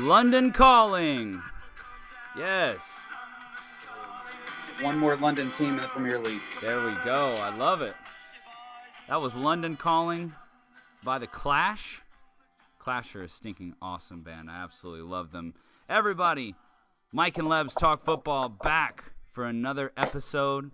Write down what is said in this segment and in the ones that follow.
London Calling. Yes. One more London team in the Premier League. There we go. I love it. That was London Calling by The Clash. Clash are a stinking awesome band. I absolutely love them. Everybody, Mike and Lebs Talk Football back for another episode.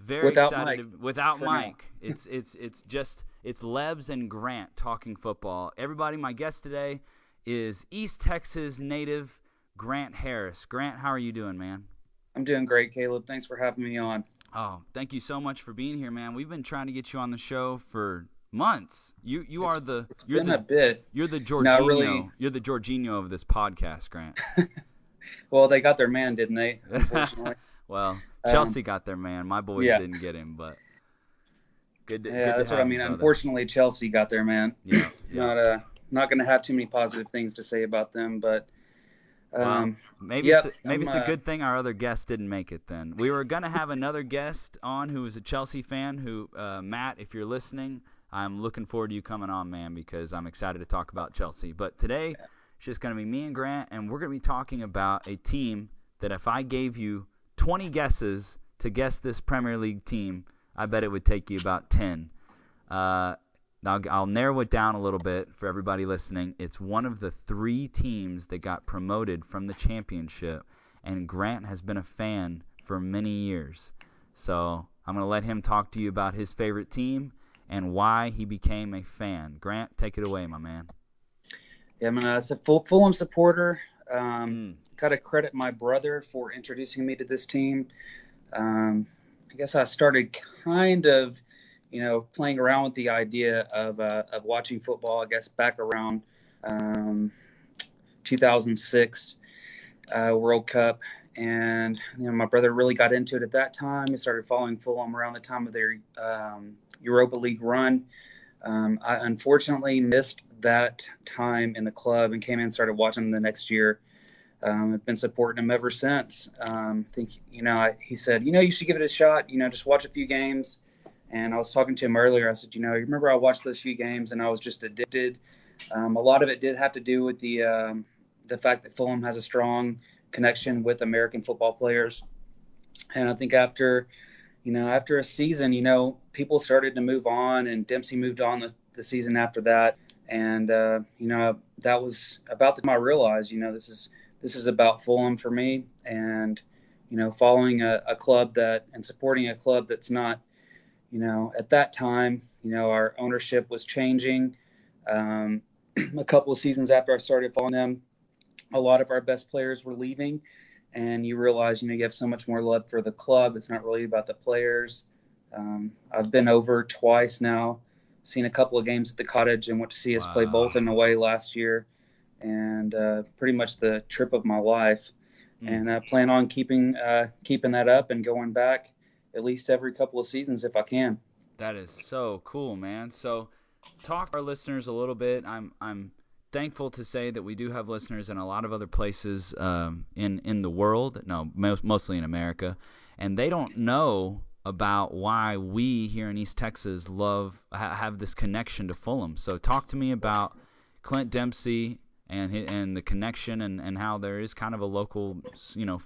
Very Without excited. Mike. Without Mike. It's Lebs and Grant talking football. Everybody, my guest today is East Texas native Grant Harris. Grant, how are you doing, man? I'm doing great, Caleb. Thanks for having me on. Oh, thank you so much for being here, man. We've been trying to get you on the show for months. You're the Jorginho. You're the Jorginho of this podcast, Grant. Well, they got their man, didn't they? Unfortunately. Well, Chelsea got their man. My boys didn't get him, but good. That's what I mean. Unfortunately, Chelsea got their man. Yeah. Not going to have too many positive things to say about them, but. Maybe it's a good thing our other guest didn't make it then. We were going to have another guest on who was a Chelsea fan who, Matt, if you're listening, I'm looking forward to you coming on, man, because I'm excited to talk about Chelsea. But today, it's just going to be me and Grant, and we're going to be talking about a team that if I gave you 20 guesses to guess this Premier League team, I bet it would take you about 10. I'll narrow it down a little bit for everybody listening. It's one of the 3 teams that got promoted from the championship, and Grant has been a fan for many years. So I'm going to let him talk to you about his favorite team and why he became a fan. Grant, take it away, my man. Yeah, I'm a Fulham supporter. Got to credit my brother for introducing me to this team. I guess I started kind of playing around with the idea of watching football, I guess, back around 2006 World Cup. And, my brother really got into it at that time. He started following Fulham around the time of their Europa League run. I unfortunately missed that time in the club and came in and started watching them the next year. I've been supporting him ever since. He said, you should give it a shot, just watch a few games. And I was talking to him earlier. I said, you remember I watched those few games and I was just addicted. A lot of it did have to do with the fact that Fulham has a strong connection with American football players. And I think after a season, people started to move on, and Dempsey moved on the season after that. And, that was about the time I realized, this is about Fulham for me, and, following a club and supporting a club that's not, at that time, our ownership was changing. A couple of seasons after I started following them, a lot of our best players were leaving, and you realize, you have so much more love for the club. It's not really about the players. I've been over twice now, seen a couple of games at the Cottage, and went to see us play Bolton away last year, and pretty much the trip of my life. And I plan on keeping that up and going back at least every couple of seasons if I can. That is so cool, man. So talk to our listeners a little bit. I'm thankful to say that we do have listeners in a lot of other places in the world. No, mostly in America. And they don't know about why we here in East Texas have this connection to Fulham. So talk to me about Clint Dempsey and the connection and how there is kind of a local,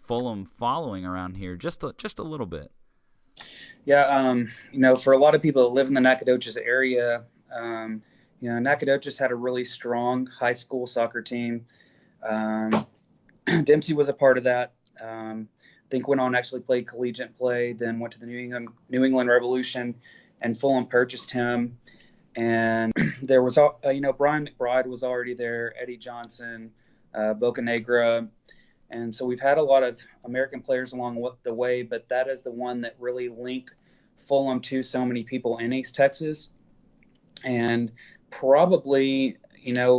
Fulham following around here, just a little bit. Yeah, for a lot of people that live in the Nacogdoches area, Nacogdoches had a really strong high school soccer team. Dempsey was a part of that. I think went on actually played collegiate play, then went to the New England Revolution, and Fulham purchased him. And there was, Brian McBride was already there, Eddie Johnson, Bocanegra. And so we've had a lot of American players along the way, but that is the one that really linked Fulham to so many people in East Texas. And probably,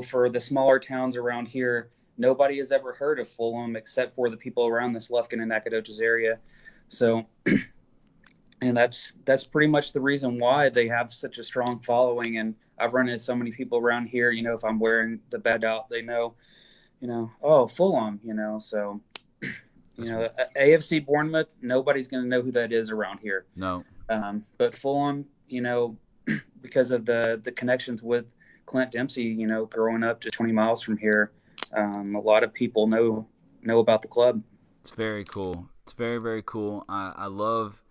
for the smaller towns around here, nobody has ever heard of Fulham except for the people around this Lufkin and Nacogdoches area. So, and that's pretty much the reason why they have such a strong following. And I've run into so many people around here, if I'm wearing the badge out, they know, oh, Fulham, so, AFC Bournemouth, nobody's going to know who that is around here. No. But Fulham, because of the connections with Clint Dempsey, growing up just 20 miles from here, A lot of people know about the club. It's very cool. It's very, very cool. I love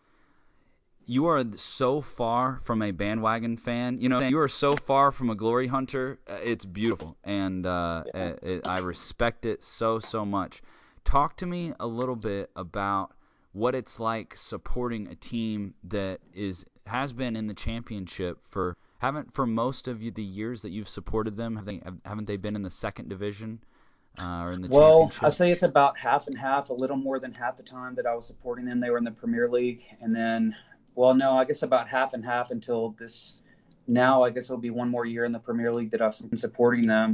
you are so far from a bandwagon fan. You are so far from a glory hunter. It's beautiful, and I respect it so, so much. Talk to me a little bit about what it's like supporting a team that has been in the championship for most of the years that you've supported them. Haven't they been in the second division or in the Well, I championship? say it's about half and half. A little more than half the time that I was supporting them, they were in the Premier League, and then, well, no, I guess about half and half until this. Now, I guess it'll be one more year in the Premier League that I've been supporting them,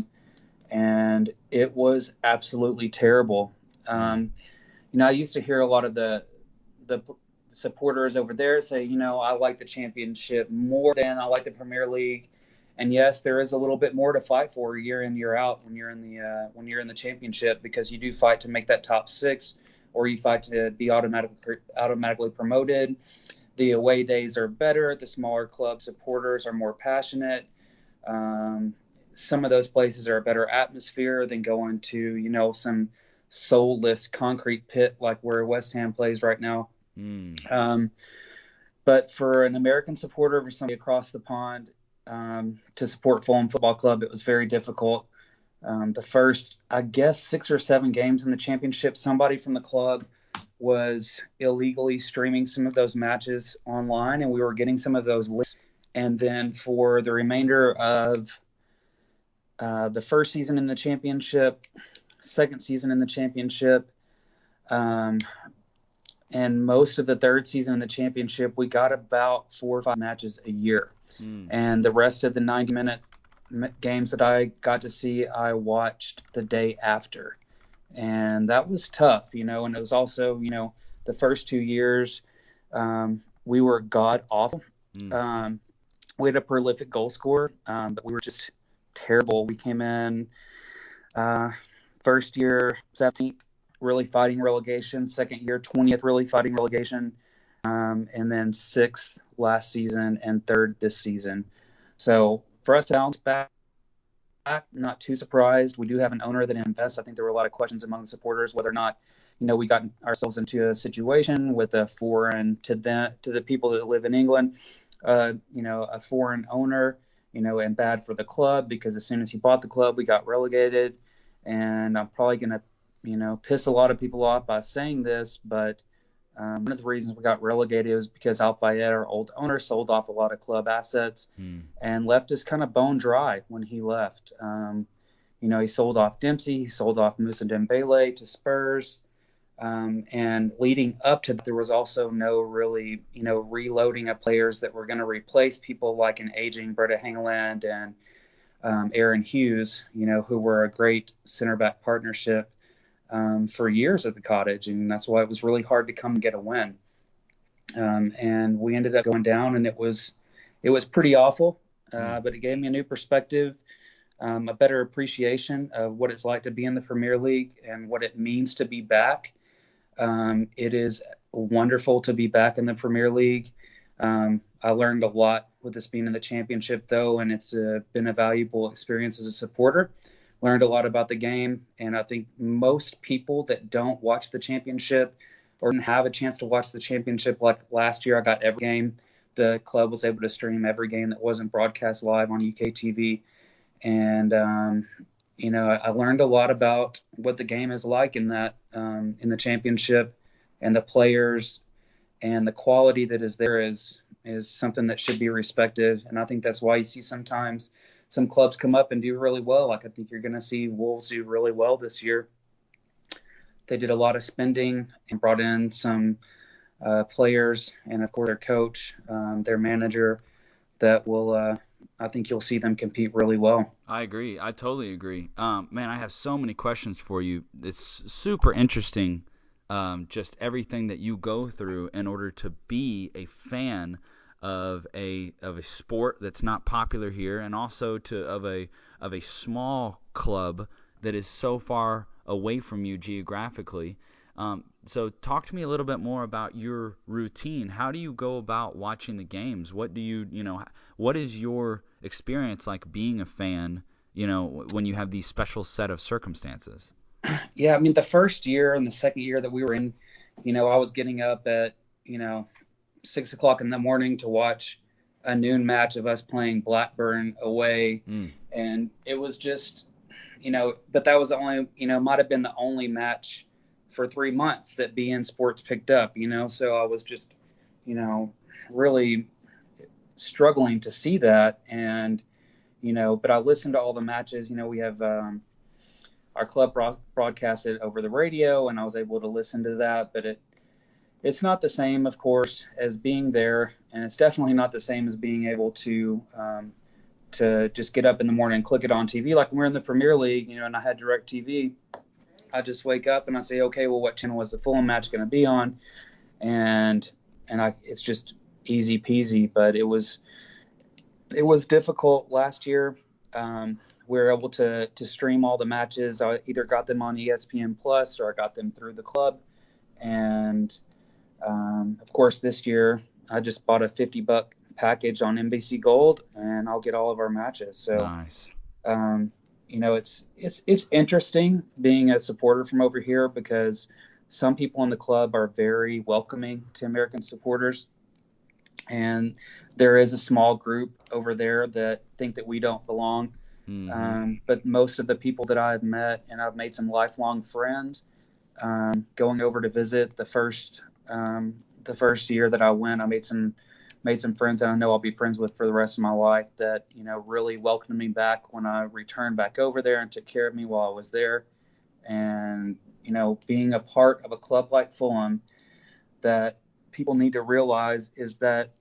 and it was absolutely terrible. Mm. I used to hear a lot of the supporters over there say, I like the championship more than I like the Premier League. And yes, there is a little bit more to fight for year in year out when you're in the championship, because you do fight to make that top six, or you fight to be automatically promoted. The away days are better. The smaller club supporters are more passionate. Um, some of those places are a better atmosphere than going to some soulless concrete pit like where West Ham plays right now. Mm. Um, but for an American supporter, for somebody across the pond, to support Fulham Football Club, it was very difficult. The first, I guess, 6 or 7 games in the championship, somebody from the club was illegally streaming some of those matches online, and we were getting some of those lists. And then for the remainder of the first season in the championship, second season in the championship, um, and most of the third season in the championship, we got about 4 or 5 matches a year. Mm. And the rest of the 90-minute games that I got to see, I watched the day after. And that was tough, and it was also, the first 2 years, we were god awful. Mm. We had a prolific goal scorer, but we were just terrible. We came in first year 17th, really fighting relegation. Second year 20th, really fighting relegation, and then 6th last season and 3rd this season. So for us to bounce back, not too surprised. We do have an owner that invests. I think there were a lot of questions among the supporters whether or not, we got ourselves into a situation with a foreign to the people that live in England, a foreign owner, and bad for the club, because as soon as he bought the club, we got relegated. And I'm probably going to, piss a lot of people off by saying this, but one of the reasons we got relegated was because Al Fayed, our old owner, sold off a lot of club assets and left us kind of bone dry when he left. He sold off Dempsey, he sold off Moussa Dembele to Spurs. And leading up to that, there was also no really, reloading of players that were going to replace people like an aging Breda Hangeland and Aaron Hughes, who were a great center back partnership for years at the Cottage, and that's why it was really hard to come and get a win. And we ended up going down, and it was pretty awful, but it gave me a new perspective, a better appreciation of what it's like to be in the Premier League and what it means to be back. It is wonderful to be back in the Premier League. I learned a lot with this being in the Championship, though, and it's been a valuable experience as a supporter. Learned a lot about the game, and I think most people that don't watch the Championship or didn't have a chance to watch the Championship, like last year, I got every game. The club was able to stream every game that wasn't broadcast live on UK TV, and I learned a lot about what the game is like in the Championship, and the players and the quality that is there is something that should be respected. And I think that's why you see sometimes some clubs come up and do really well. Like I think you're going to see Wolves do really well this year. They did a lot of spending and brought in some players, and of course their coach, their manager, that will. I think you'll see them compete really well. I agree. I totally agree. Man, I have so many questions for you. It's super interesting, just everything that you go through in order to be a fan of a sport that's not popular here, and also of a small club that is so far away from you geographically. So talk to me a little bit more about your routine. How do you go about watching the games? What do what is your experience like being a fan, when you have these special set of circumstances? Yeah, I mean, the first year and the second year that we were in, I was getting up at, 6 o'clock in the morning to watch a noon match of us playing Blackburn away. And it was just, but that was only, might have been the only match for 3 months that BN Sports picked up, so I was just, really struggling to see that. And, but I listened to all the matches. We have our club broadcasted over the radio, and I was able to listen to that. But it's not the same, of course, as being there, and it's definitely not the same as being able to just get up in the morning and click it on TV. Like when we're in the Premier League, and I had direct TV, I just wake up and I say, okay, well, what channel is the Fulham match going to be on? And it's just easy peasy. But it was difficult last year. We were able to stream all the matches. I either got them on ESPN Plus or I got them through the club. And of course, this year I just bought a $50 package on NBC Gold, and I'll get all of our matches. So nice. It's interesting being a supporter from over here, because some people in the club are very welcoming to American supporters, and there is a small group over there that think that we don't belong. But most of the people that I've met, and I've made some lifelong friends, going over to visit the first year that I went, I made some friends that I know I'll be friends with for the rest of my life, that, really welcomed me back when I returned back over there and took care of me while I was there. And, being a part of a club like Fulham, that people need to realize is that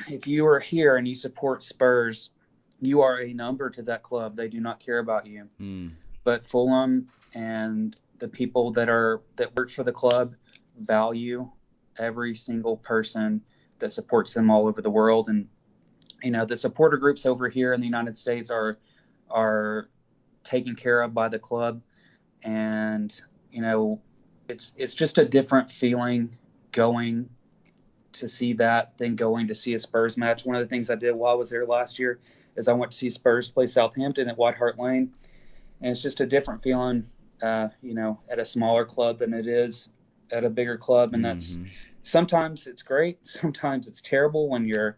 if you are here and you support Spurs, you are a number to that club. They do not care about you. But Fulham and the people that work for the club value every single person that supports them all over the world. And, the supporter groups over here in the United States are taken care of by the club. And, it's just a different feeling going to see that than going to see a Spurs match. One of the things I did while I was there last year is I went to see Spurs play Southampton at White Hart Lane. And it's just a different feeling, at a smaller club than it is at a bigger club. And that's, sometimes it's great. Sometimes it's terrible when you're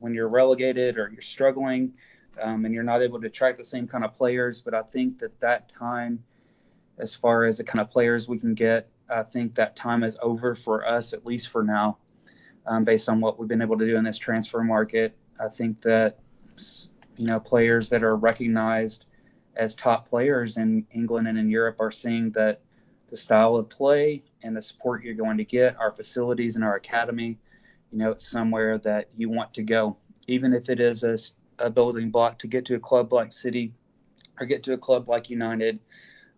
relegated or you're struggling, and you're not able to attract the same kind of players. But I think that time, as far as the kind of players we can get, I think that time is over for us, at least for now, based on what we've been able to do in this transfer market. I think that, players that are recognized as top players in England and in Europe are seeing that the style of play and the support you're going to get, our facilities and our academy, it's somewhere that you want to go, even if it is a building block to get to a club like City or get to a club like United,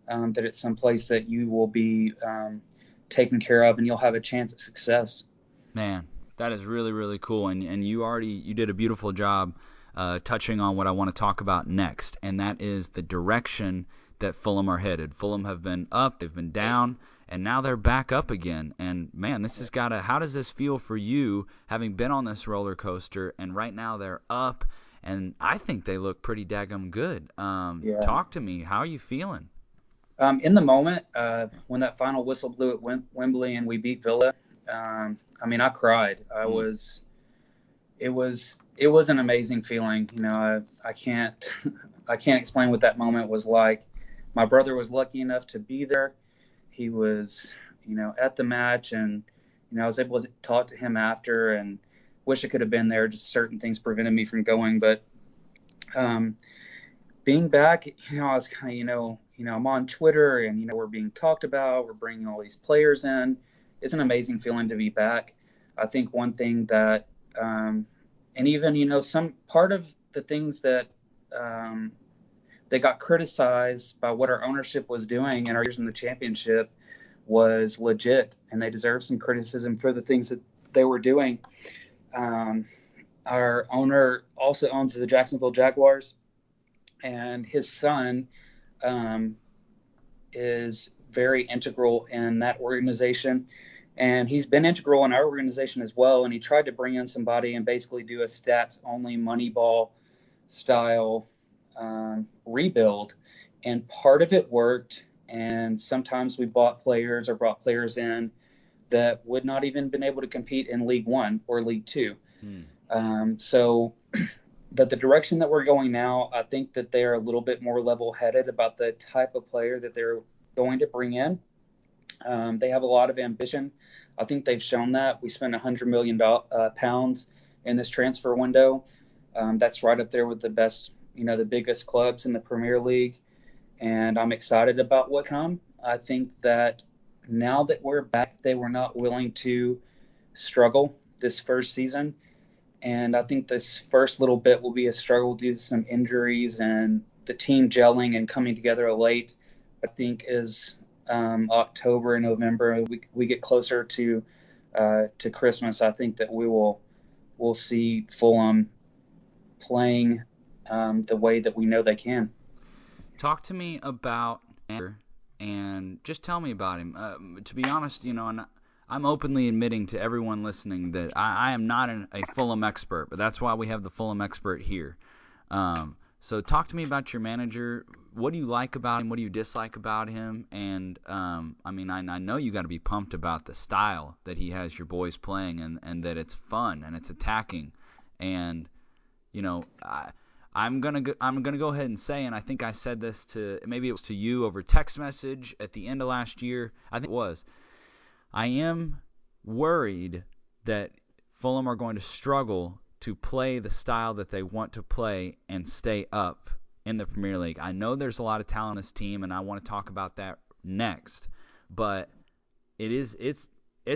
that it's someplace that you will be taken care of and you'll have a chance at success. Man, that is really, really cool. And you did a beautiful job touching on what I want to talk about next, and that is the direction that Fulham are headed. Fulham have been up, they've been down, and now they're back up again. And man, how does this feel for you, having been on this roller coaster, and right now they're up, and I think they look pretty daggum good. Yeah. Talk to me. How are you feeling? In the moment, when that final whistle blew at Wembley and we beat Villa, I cried. It was an amazing feeling. I can't explain what that moment was like. My brother was lucky enough to be there. He was, at the match, and, I was able to talk to him after, and wish I could have been there. Just certain things prevented me from going. But being back, I was kind of, I'm on Twitter, and, we're being talked about. We're bringing all these players in. It's an amazing feeling to be back. I think one thing that, and even, some part of the things that they got criticized by what our ownership was doing in our years in the championship was legit, and they deserve some criticism for the things that they were doing. Our owner also owns the Jacksonville Jaguars, and his son is very integral in that organization. And he's been integral in our organization as well. And he tried to bring in somebody and basically do a stats-only Moneyball style rebuild, and part of it worked. And sometimes we bought players or brought players in that would not even been able to compete in League One or League Two. But the direction that we're going now, I think that they're a little bit more level-headed about the type of player that they're going to bring in. They have a lot of ambition. I think they've shown that. We spent £100 million pounds in this transfer window. That's right up there with the best, the biggest clubs in the Premier League. And I'm excited about what come. I think that now that we're back, they were not willing to struggle this first season. And I think this first little bit will be a struggle due to some injuries and the team gelling and coming together late. I think as October and November we get closer to Christmas, I think that we'll see Fulham playing the way that we know they can. Talk to me about and just tell me about him. To be honest, and I'm openly admitting to everyone listening that I am not a Fulham expert, but that's why we have the Fulham expert here. So talk to me about your manager. What do you like about him? What do you dislike about him? And I know you got to be pumped about the style that he has your boys playing, and that it's fun and it's attacking. And I'm gonna go ahead and say, and I think I said this maybe it was to you over text message at the end of last year. I think it was. I am worried that Fulham are going to struggle to play the style that they want to play and stay up in the Premier League. I know there's a lot of talent in this team, and I want to talk about that next. But it's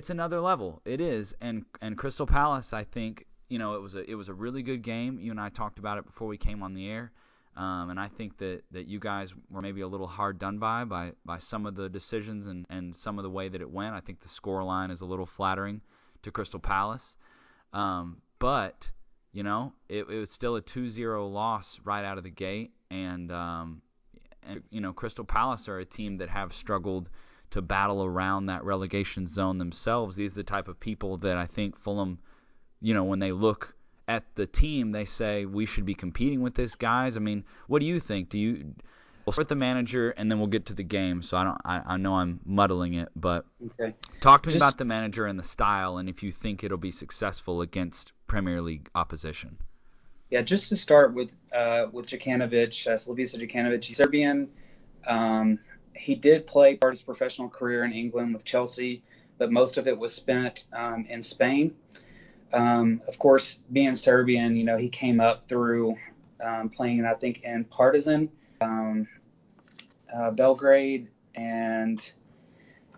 another level. It is, and Crystal Palace, I think, it was a really good game. You and I talked about it before we came on the air. And I think that you guys were maybe a little hard done by some of the decisions and some of the way that it went. I think the scoreline is a little flattering to Crystal Palace. But, it was still a 2-0 loss right out of the gate. And Crystal Palace are a team that have struggled to battle around that relegation zone themselves. These are the type of people that I think Fulham, when they look at the team, they say we should be competing with these guys. I mean, what do you think? We'll start with the manager and then we'll get to the game. So I know I'm muddling it, but okay. Talk to me about the manager and the style, and if you think it'll be successful against Premier League opposition. Yeah, just to start with Jokanovic, Slavica Jokanovic, he's Serbian. He did play part of his professional career in England with Chelsea, but most of it was spent in Spain. Of course, being Serbian, he came up through playing, I think, in Partizan, Belgrade, and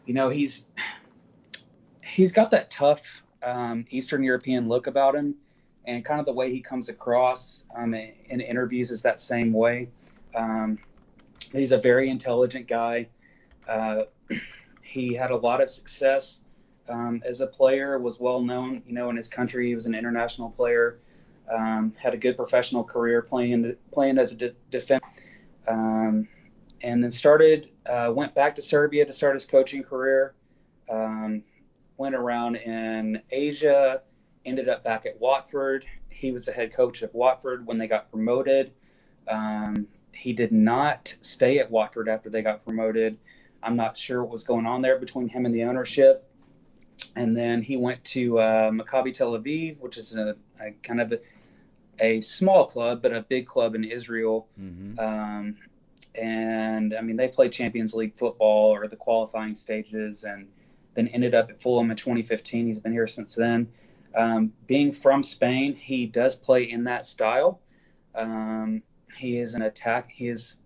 he's got that tough Eastern European look about him, and kind of the way he comes across in interviews is that same way. He's a very intelligent guy. He had a lot of success. As a player, was well known, in his country. He was an international player, had a good professional career playing as a defender, and then went back to Serbia to start his coaching career. Went around in Asia, ended up back at Watford. He was the head coach of Watford when they got promoted. He did not stay at Watford after they got promoted. I'm not sure what was going on there between him and the ownership. And then he went to Maccabi Tel Aviv, which is a kind of a small club, but a big club in Israel. Mm-hmm. And they played Champions League football or the qualifying stages, and then ended up at Fulham in 2015. He's been here since then. Being from Spain, he does play in that style. He is an attack. He is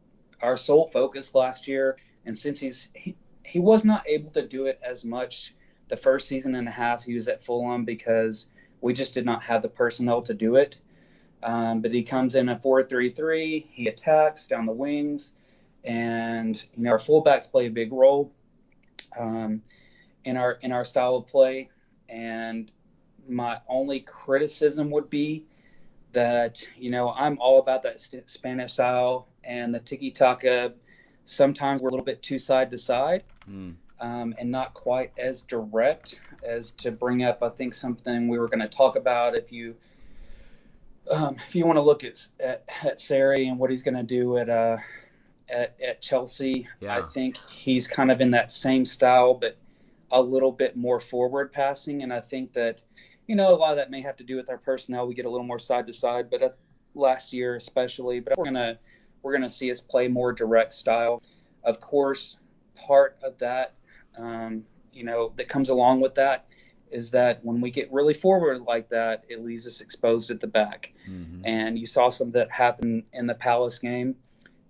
our sole focus last year, and since he was not able to do it as much the first season and a half he was at Fulham because we just did not have the personnel to do it. But he comes in a 4-3-3. He attacks down the wings, and our fullbacks play a big role in our style of play. And my only criticism would be that I'm all about that Spanish style and the tiki-taka. Sometimes we're a little bit too side to side. And not quite as direct as to bring up, I think, something we were going to talk about. If you If you want to look at Sarri and what he's going to do at Chelsea, I Yeah. think he's kind of in that same style, but a little bit more forward passing. And I think that, a lot of that may have to do with our personnel. We get a little more side to side, but last year especially. But we're gonna see us play more direct style. Of course, part of that, that comes along with that is that when we get really forward like that, it leaves us exposed at the back. Mm-hmm. And you saw some of that happen in the Palace game.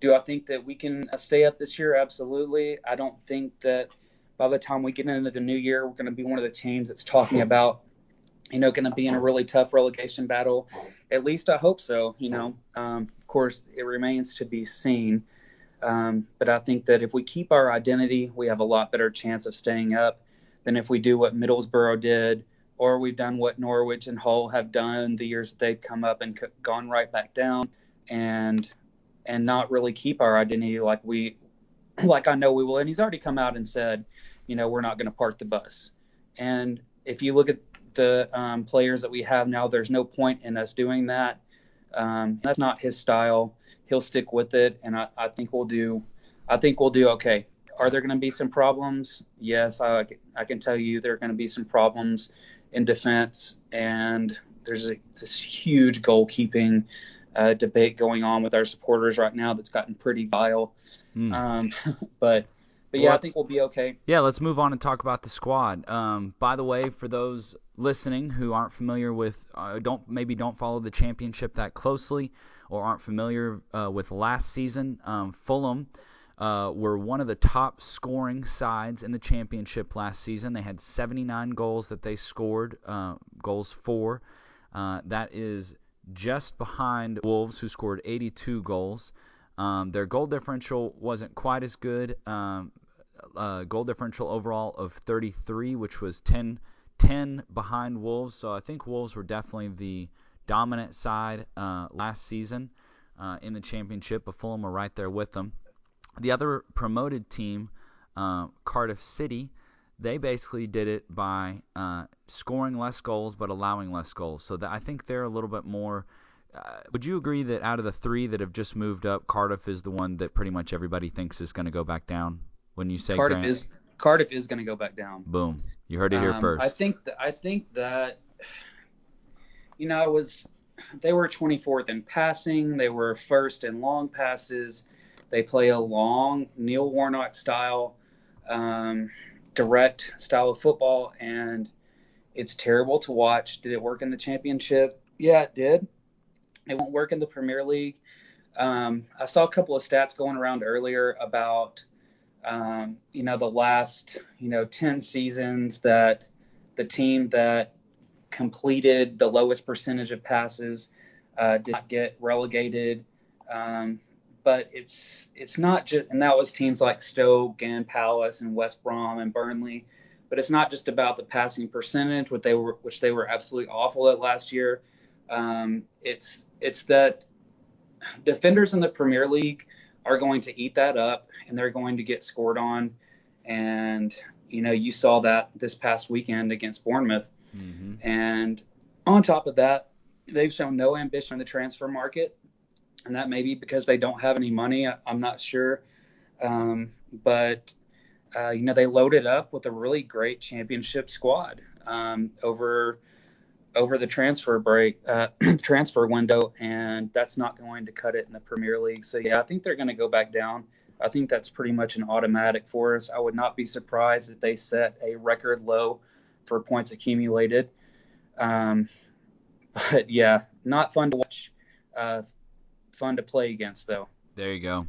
Do I think that we can stay up this year? Absolutely. I don't think that by the time we get into the new year, we're going to be one of the teams that's talking about, going to be in a really tough relegation battle. At least I hope so. Of course, it remains to be seen. But I think that if we keep our identity, we have a lot better chance of staying up than if we do what Middlesbrough did, or we've done what Norwich and Hull have done the years that they've come up and gone right back down, and not really keep our identity like I know we will. And he's already come out and said, we're not going to park the bus. And if you look at the players that we have now, there's no point in us doing that. That's not his style. He'll stick with it, and I think we'll do. I think we'll do okay. Are there going to be some problems? Yes, I can tell you there are going to be some problems in defense, and there's this huge goalkeeping debate going on with our supporters right now that's gotten pretty vile. Um, but yeah, I think we'll be okay. Yeah, let's move on and talk about the squad. By the way, for those listening who aren't familiar with, don't follow the championship that closely, or aren't familiar with last season, Fulham were one of the top scoring sides in the championship last season. They had 79 goals that they scored, goals for. That is just behind Wolves, who scored 82 goals. Their goal differential wasn't quite as good. Goal differential overall of 33, which was 10 behind Wolves. So I think Wolves were definitely the dominant side last season in the championship, but Fulham were right there with them. The other promoted team, Cardiff City, they basically did it by scoring less goals but allowing less goals. So I think they're a little bit more. Would you agree that out of the three that have just moved up, Cardiff is the one that pretty much everybody thinks is going to go back down? When you say Cardiff Grant? is going to go back down. Boom. You heard it here first. I think that it was they were 24th in passing. They were first in long passes. They play a long Neil Warnock style, direct style of football, and it's terrible to watch. Did it work in the championship? Yeah, it did. It won't work in the Premier League. I saw a couple of stats going around earlier about the last 10 seasons that the team that completed the lowest percentage of passes did not get relegated. But it's not just, and that was teams like Stoke and Palace and West Brom and Burnley. But it's not just about the passing percentage, which they were absolutely awful at last year. It's that defenders in the Premier League are going to eat that up, and they're going to get scored on. And you saw that this past weekend against Bournemouth. Mm-hmm. And on top of that, they've shown no ambition in the transfer market, and that may be because they don't have any money. I'm not sure, but they loaded up with a really great championship squad over the transfer window, and that's not going to cut it in the Premier League. So yeah, I think they're going to go back down. I think that's pretty much an automatic for us. I would not be surprised if they set a record low for points accumulated. But yeah, not fun to watch. Fun to play against, though. There you go.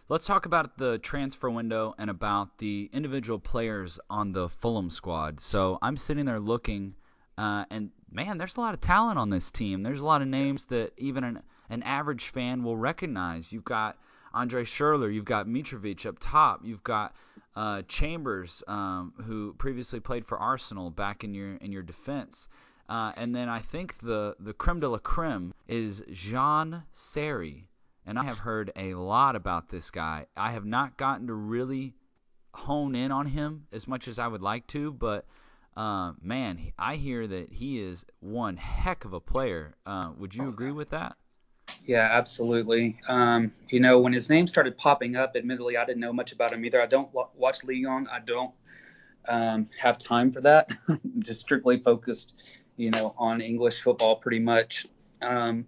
Let's talk about the transfer window and about the individual players on the Fulham squad. So I'm sitting there looking, and man, there's a lot of talent on this team. There's a lot of names that even an average fan will recognize. You've got Andre Schürrle, you've got Mitrovic up top, you've got Chambers, who previously played for Arsenal, back in your defense. And then I think the creme de la creme is Jean Sarri. And I have heard a lot about this guy. I have not gotten to really hone in on him as much as I would like to, but Man, I hear that he is one heck of a player. Would you agree with that? Yeah, absolutely. When his name started popping up, admittedly, I didn't know much about him either. I don't watch Ligue 1. I don't have time for that. Just strictly focused, on English football pretty much. Um,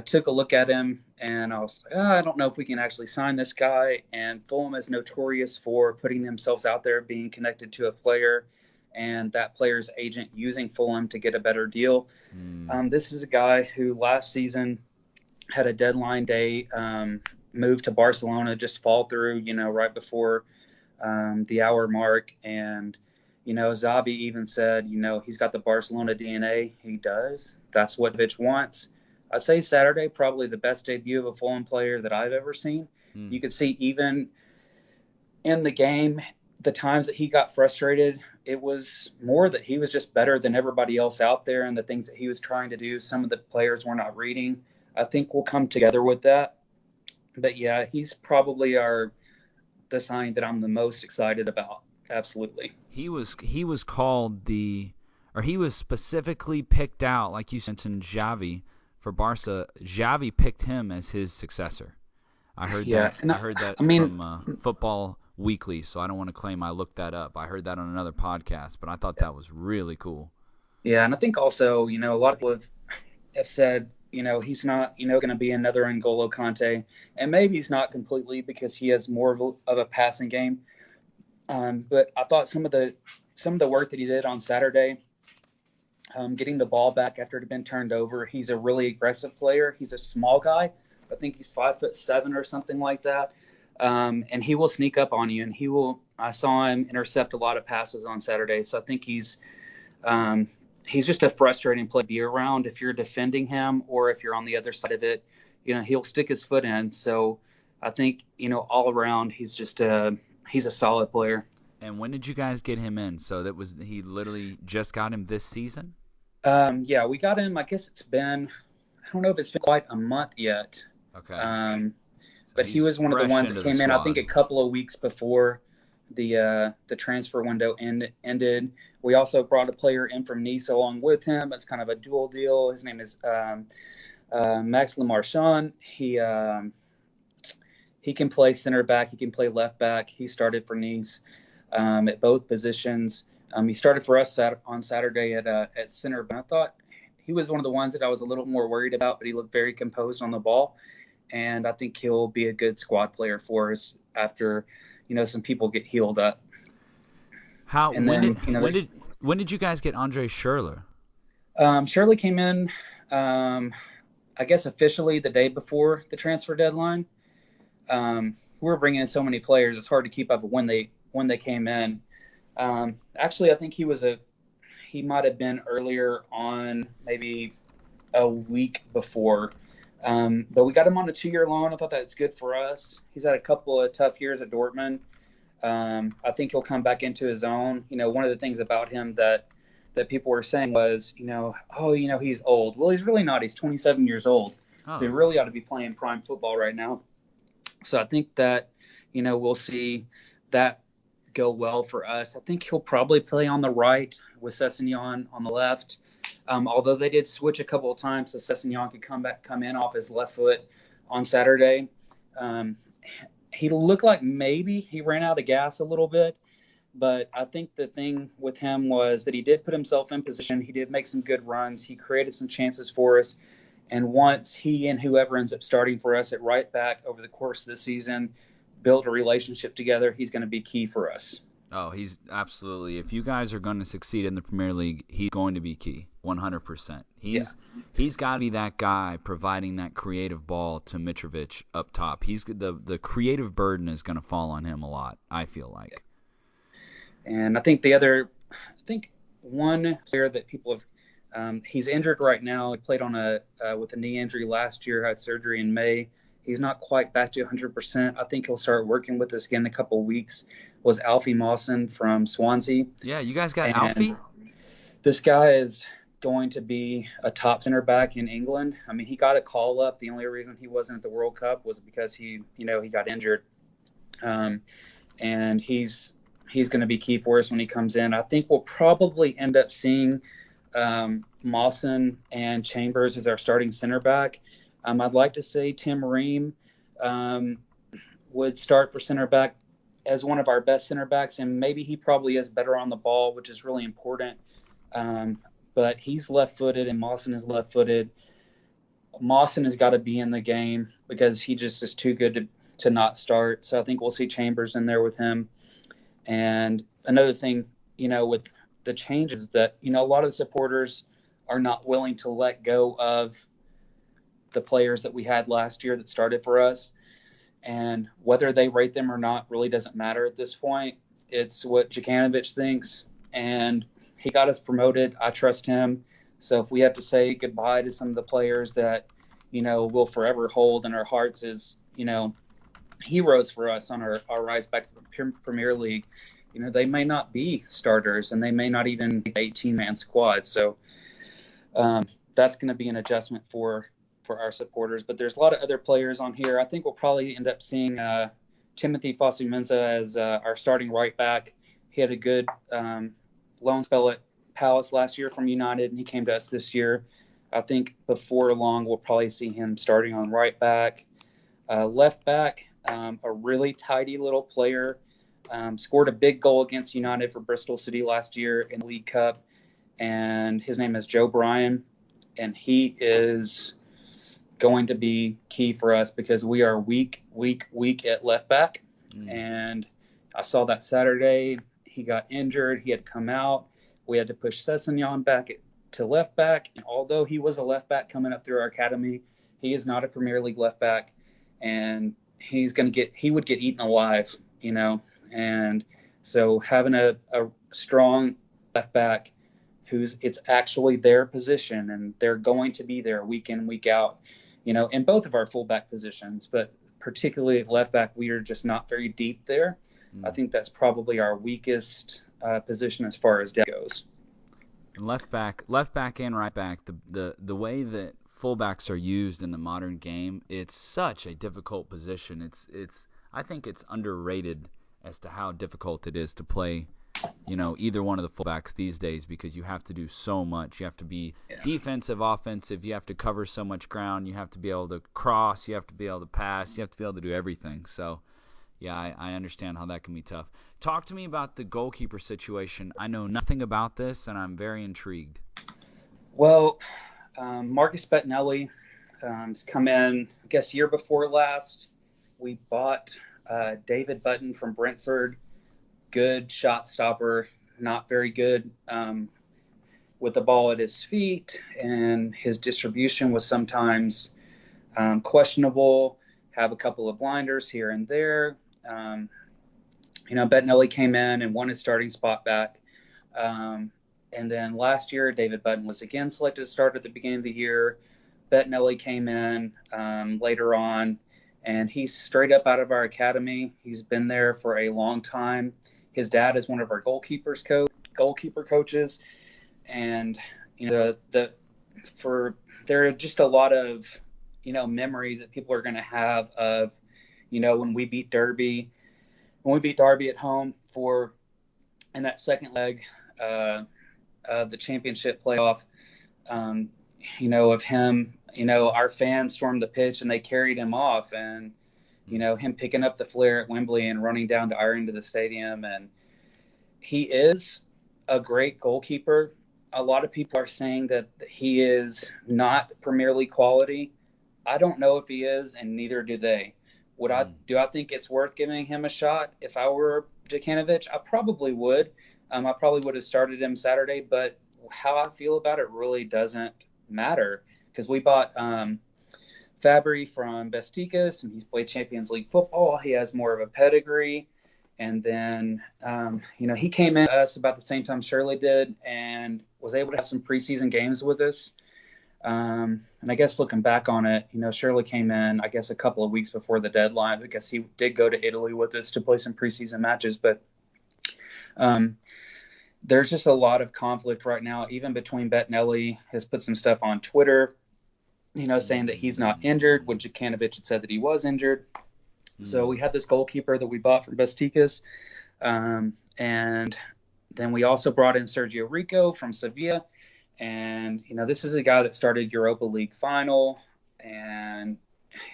Took a look at him and I was like, I don't know if we can actually sign this guy. And Fulham is notorious for putting themselves out there, being connected to a player, and that player's agent using Fulham to get a better deal. This is a guy who last season had a deadline day move to Barcelona just fall through, right before the hour mark. And, Zabi even said, he's got the Barcelona DNA. He does. That's what Vic wants. I'd say Saturday, probably the best debut of a Fulham player that I've ever seen. You could see even in the game, the times that he got frustrated, it was more that he was just better than everybody else out there, and the things that he was trying to do, some of the players were not reading. I think we'll come together with that. But yeah, he's probably the sign that I'm the most excited about. Absolutely. He was called he was specifically picked out, like you mentioned, Xavi for Barca. Xavi picked him as his successor. I heard that. And I heard that I mean, from Football Weekly, so I don't want to claim I looked that up. I heard that on another podcast, but I thought that was really cool. Yeah, and I think also, a lot of people have said, he's not, going to be another N'Golo Kante, and maybe he's not completely because he has more of a passing game. But I thought some of the work that he did on Saturday, getting the ball back after it had been turned over, he's a really aggressive player. He's a small guy. I think he's 5'7" or something like that. And he will sneak up on you, and I saw him intercept a lot of passes on Saturday. So I think he's just a frustrating play to be around if you're defending him or if you're on the other side of it. He'll stick his foot in. So I think, all around, he's a solid player. And when did you guys get him in? So he literally just got him this season? Yeah, we got him. I guess I don't know if it's been quite a month yet. Okay. But he was one of the ones that came in, I think, a couple of weeks before the transfer window ended. We also brought a player in from Nice along with him. It's kind of a dual deal. His name is Max Lemarchand. He can play center back. He can play left back. He started for Nice at both positions. He started for us on Saturday at center. But I thought he was one of the ones that I was a little more worried about, but he looked very composed on the ball. And I think he'll be a good squad player for us after, some people get healed up. When did you guys get Andre Schürrle? Schürrle came in, I guess officially the day before the transfer deadline. We're bringing in so many players; it's hard to keep up with when they came in. Actually, I think he might have been earlier on, maybe a week before. But we got him on a 2-year loan. I thought that's good for us. He's had a couple of tough years at Dortmund. I think he'll come back into his own. One of the things about him that people were saying was, he's old. Well, he's really not. He's 27 years old. So he really ought to be playing prime football right now. So I think that, we'll see that go well for us. I think he'll probably play on the right with Sessegnon on the left. Although they did switch a couple of times so Sessegnon could come in off his left foot on Saturday. He looked like maybe he ran out of gas a little bit, but I think the thing with him was that he did put himself in position. He did make some good runs. He created some chances for us. And once he and whoever ends up starting for us at right back over the course of the season build a relationship together, he's going to be key for us. Oh, he's absolutely. If you guys are going to succeed in the Premier League, he's going to be key, 100%. He's got to be that guy providing that creative ball to Mitrovic up top. He's the creative burden is going to fall on him a lot, I feel like. And I think one player that people have, he's injured right now. He played with a knee injury last year, had surgery in May. He's not quite back to 100%. I think he'll start working with us again in a couple of weeks. Was Alfie Mawson from Swansea. Yeah, you guys got Alfie? This guy is going to be a top center back in England. I mean, he got a call up. The only reason he wasn't at the World Cup was because he got injured. And he's he's going to be key for us when he comes in. I think we'll probably end up seeing Mawson and Chambers as our starting center back. I'd like to say Tim Ream would start for center back as one of our best center backs, and maybe he probably is better on the ball, which is really important. But he's left-footed and Mawson is left-footed. Mawson has got to be in the game because he just is too good to not start. So I think we'll see Chambers in there with him. And another thing, with the changes that, a lot of the supporters are not willing to let go of the players that we had last year that started for us. And whether they rate them or not really doesn't matter at this point. It's what Jokanovic thinks. And he got us promoted. I trust him. So if we have to say goodbye to some of the players that, we'll forever hold in our hearts as, heroes for us on our rise back to the Premier League, they may not be starters and they may not even be 18-man squad. So that's going to be an adjustment for our supporters. But there's a lot of other players on here. I think we'll probably end up seeing Timothy Fosu-Mensah as our starting right back. He had a good loan spell at Palace last year from United, and he came to us this year. I think before long we'll probably see him starting on right back. Left back, a really tidy little player. Scored a big goal against United for Bristol City last year in the League Cup, and his name is Joe Bryan, and he is going to be key for us because we are weak at left back. And I saw that Saturday he got injured. He had to come out. We had to push Sessegnon back to left back. And although he was a left back coming up through our academy, he is not a Premier League left back. And he would get eaten alive, And so having a strong left back it's actually their position and they're going to be there week in, week out, in both of our fullback positions, but particularly at left back, we are just not very deep there. I think that's probably our weakest position as far as depth goes. Left back and right back, the way that fullbacks are used in the modern game, it's such a difficult position. I think it's underrated as to how difficult it is to play, either one of the fullbacks these days because you have to do so much. You have to be defensive, offensive. You have to cover so much ground. You have to be able to cross. You have to be able to pass. You have to be able to do everything. So, yeah, I understand how that can be tough. Talk to me about the goalkeeper situation. I know nothing about this, and I'm very intrigued. Well, Marcus Bettinelli has come in, I guess, year before last. We bought David Button from Brentford. Good shot stopper, not very good with the ball at his feet, and his distribution was sometimes questionable, have a couple of blinders here and there. Bettinelli came in and won his starting spot back. And then last year, David Button was again selected to start at the beginning of the year. Bettinelli came in later on, and he's straight up out of our academy. He's been there for a long time. His dad is one of our goalkeeper coaches, and there are just a lot of memories that people are going to have of when we beat Derby at home in that second leg of the championship playoff. Of him, our fans stormed the pitch and they carried him off, and him picking up the flare at Wembley and running down to our end of the stadium. And he is a great goalkeeper. A lot of people are saying that he is not Premier League quality. I don't know if he is, and neither do they. Do I think it's worth giving him a shot? If I were Jokanovic, I probably would. I probably would have started him Saturday, but how I feel about it really doesn't matter because we bought Fabry from Besiktas, and he's played Champions League football. He has more of a pedigree. And then, he came in to us about the same time Shirley did and was able to have some preseason games with us. And I guess looking back on it, Shirley came in, I guess, a couple of weeks before the deadline because he did go to Italy with us to play some preseason matches. But there's just a lot of conflict right now, even between Bettinelli has put some stuff on Twitter, saying that he's not injured when Jokanovic had said that he was injured. So we had this goalkeeper that we bought from Besiktas, and And then we also brought in Sergio Rico from Sevilla. And, this is a guy that started Europa League final, and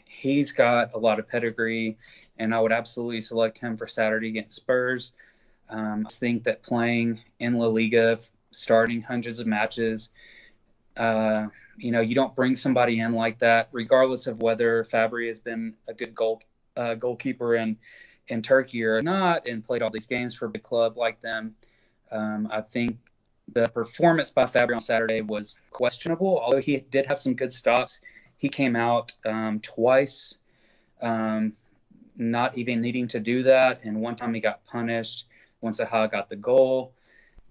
he's got a lot of pedigree, and I would absolutely select him for Saturday against Spurs. I think that playing in La Liga, starting hundreds of matches, you don't bring somebody in like that, regardless of whether Fabry has been a good goalkeeper in Turkey or not, and played all these games for a big club like them. I think the performance by Fabry on Saturday was questionable, although he did have some good stops. He came out twice, not even needing to do that, and one time he got punished once Saha got the goal.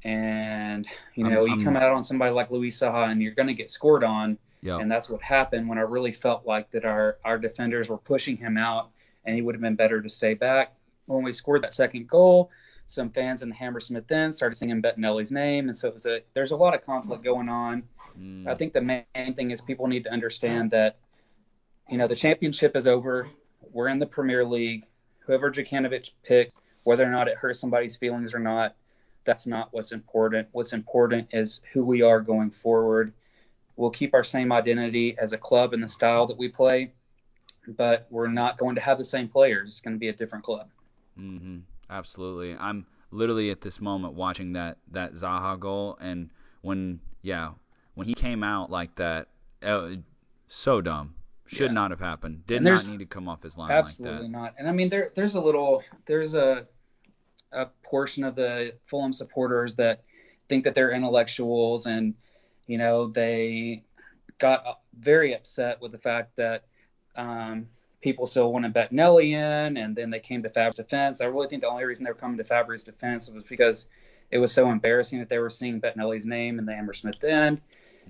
And, you come out on somebody like Luis Saha and you're going to get scored on. Yep. And that's what happened when I really felt like that our defenders were pushing him out and he would have been better to stay back. When we scored that second goal, some fans in the Hammersmith End started singing Bettinelli's name. And so there's a lot of conflict going on. I think the main thing is people need to understand that, the championship is over. We're in the Premier League. Whoever Djukanovic picked, whether or not it hurts somebody's feelings or not, that's not what's important. What's important is who we are going forward. We'll keep our same identity as a club and the style that we play, but we're not going to have the same players. It's going to be a different club. Mm-hmm. Absolutely. I'm literally at this moment watching that Zaha goal, and when he came out like that, so dumb. Should not have happened. Did not need to come off his line like that. Absolutely not. And I mean, there's a portion of the Fulham supporters that think that they're intellectuals, and they got very upset with the fact that people still wanted Bettinelli in, and then they came to Fabry's defense. I really think the only reason they were coming to Fabry's defense was because it was so embarrassing that they were seeing Bettinelli's name in the Hammersmith End.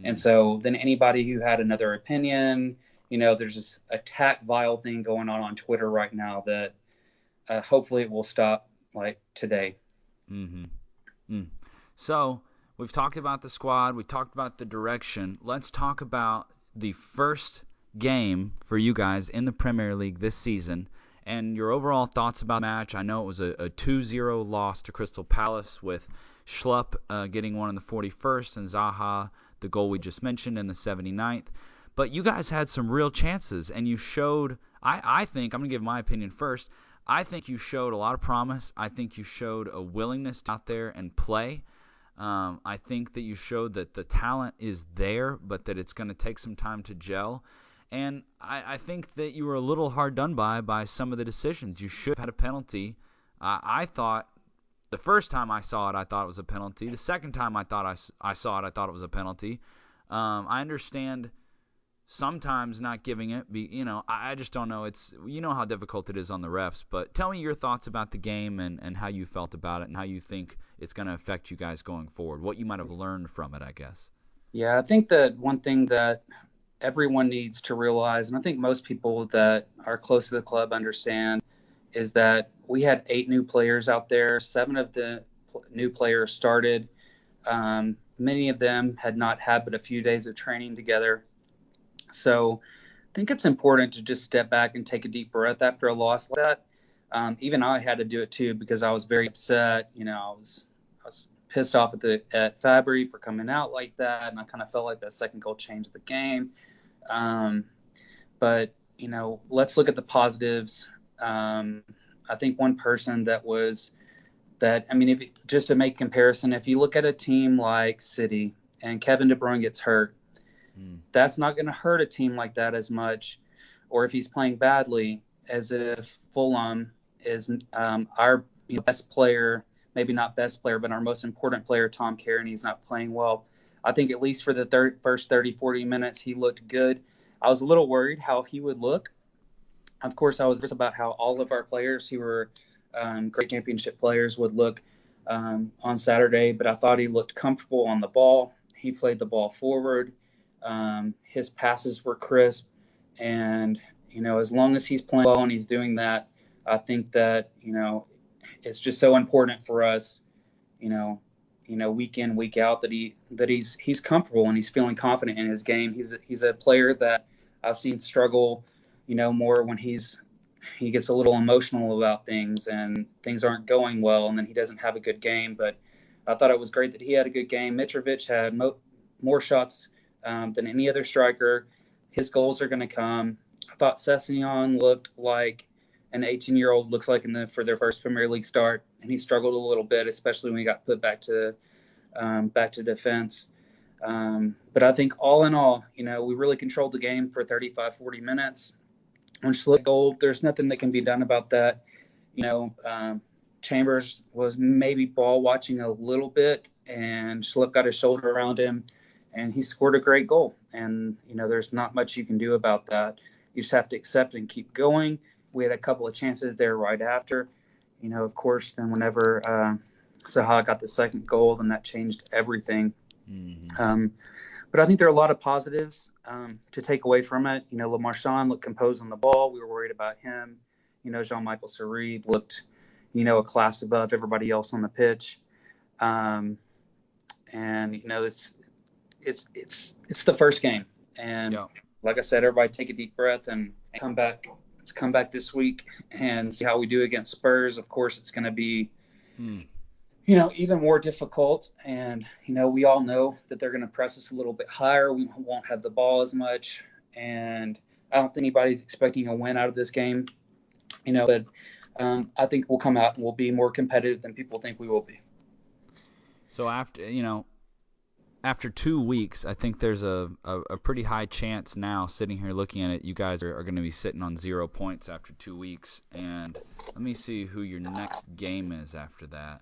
And so then anybody who had another opinion, there's this attack vile thing going on Twitter right now that hopefully it will stop like today. Mm-hmm. So we've talked about the squad. We talked about the direction. Let's talk about the first game for you guys in the Premier League this season and your overall thoughts about the match. I know it was a 2-0 loss to Crystal Palace with Schlupp getting one in the 41st and Zaha, the goal we just mentioned, in the 79th. But you guys had some real chances, and you showed, I think, I'm going to give my opinion first, I think you showed a lot of promise. I think you showed a willingness to out there and play. I think that you showed that the talent is there, but that it's going to take some time to gel. And I think that you were a little hard done by some of the decisions. You should have had a penalty. I thought the first time I saw it, I thought it was a penalty. The second time I saw it, I thought it was a penalty. I understand sometimes not giving it. I just don't know. It's how difficult it is on the refs. But tell me your thoughts about the game and how you felt about it and how you think it's going to affect you guys going forward. What you might have learned from it, I guess. Yeah, I think that one thing that everyone needs to realize, and I think most people that are close to the club understand, is that we had 8 new players out there. 7 of the new players started. Many of them had not had but a few days of training together. So I think it's important to just step back and take a deep breath after a loss like that. Even I had to do it too because I was very upset. I was pissed off at Fabry for coming out like that, and I kind of felt like that second goal changed the game. But let's look at the positives. I think one person just to make comparison, if you look at a team like City and Kevin De Bruyne gets hurt, that's not going to hurt a team like that as much, or if he's playing badly, as if Fulham is our best player, maybe not best player, but our most important player, Tom Kearney, is not playing well. I think at least for the first 30, 40 minutes, he looked good. I was a little worried how he would look. Of course, I was just about how all of our players who were great championship players would look on Saturday, but I thought he looked comfortable on the ball. He played the ball forward. His passes were crisp, and as long as he's playing well and he's doing that, I think that it's just so important for us, week in, week out, that he's comfortable and he's feeling confident in his game. He's a player that I've seen struggle, more when he's he gets a little emotional about things and things aren't going well, and then he doesn't have a good game. But I thought it was great that he had a good game. Mitrovic had more shots than any other striker. His goals are going to come. I thought Sessegnon looked like an 18-year-old looks like for their first Premier League start, and he struggled a little bit, especially when he got put back to defense. But I think all in all, we really controlled the game for 35, 40 minutes. On Schlick goal, there's nothing that can be done about that. Chambers was maybe ball watching a little bit, and Schlick got his shoulder around him, and he scored a great goal. And, there's not much you can do about that. You just have to accept and keep going. We had a couple of chances there right after. Of course, then whenever Zaha got the second goal, then that changed everything. Mm-hmm. But I think there are a lot of positives to take away from it. Le Marchand looked composed on the ball. We were worried about him. Jean-Michel Seri looked, a class above everybody else on the pitch. And it's the first game. And like I said, everybody take a deep breath and come back. Let's come back this week and see how we do against Spurs. Of course, it's going to be even more difficult. And, we all know that they're going to press us a little bit higher. We won't have the ball as much. And I don't think anybody's expecting a win out of this game, but I think we'll come out and we'll be more competitive than people think we will be. So after 2 weeks, I think there's a pretty high chance now, sitting here looking at it, you guys are going to be sitting on 0 points after 2 weeks. And let me see who your next game is after that.